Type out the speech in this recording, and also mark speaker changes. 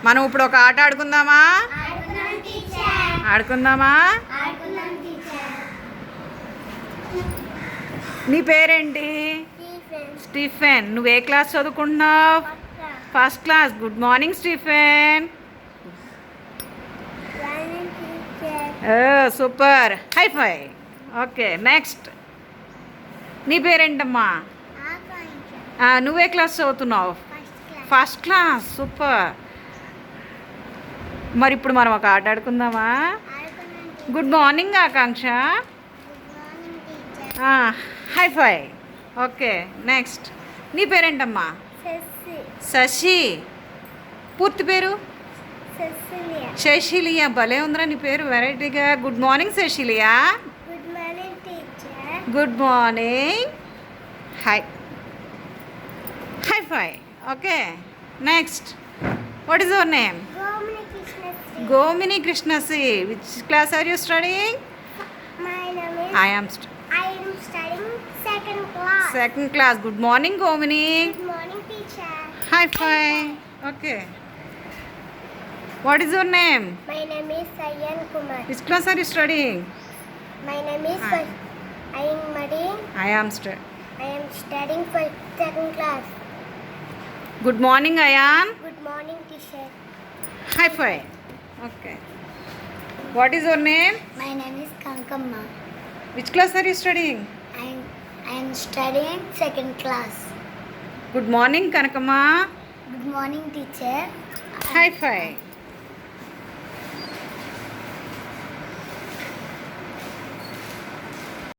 Speaker 1: మనం ఇప్పుడు ఒక ఆట ఆడుకుందామా? ఆడుకుందామా? నీ పేరేంటి? స్టీఫెన్. నువ్వు ఏ క్లాస్ చదువుకుంటున్నావు? First class. Good morning Stephen. Super. High five. Okay, next. నీ పేరేంటమ్మా? నువ్వే క్లాస్ చదువుతున్నావు? First class. సూపర్. మరి ఇప్పుడు మనం ఒక ఆట ఆడుకుందామా? Good morning Akanksha. High five. Okay, next. నీ పేరేంటమ్మా? శశి. పూర్తి పేరు? శశిలియా. భలే ఉందిరా నీ పేరు, వెరైటీగా. గుడ్ మార్నింగ్ శశిలియా. Good morning. High high five. Okay, next. What is your name? Gomini Krishnasi. Which class are you studying?
Speaker 2: My name is.
Speaker 1: I am
Speaker 2: studying second class.
Speaker 1: Second class. Good morning, Gomini.
Speaker 2: Good morning, teacher.
Speaker 1: High five. Okay. What is your name?
Speaker 2: My name is Sayan Kumar.
Speaker 1: Which class are you studying?
Speaker 2: My name is.
Speaker 1: Hi.
Speaker 2: I am Madin.
Speaker 1: I am
Speaker 2: studying for second class.
Speaker 1: Good morning, Ayan.
Speaker 2: Good morning, teacher.
Speaker 1: High five. Okay. What is your name?
Speaker 2: My name is Kankamma.
Speaker 1: Which class are you studying?
Speaker 2: I am studying second class.
Speaker 1: Good morning, Kanakama.
Speaker 2: Good morning, teacher.
Speaker 1: High five.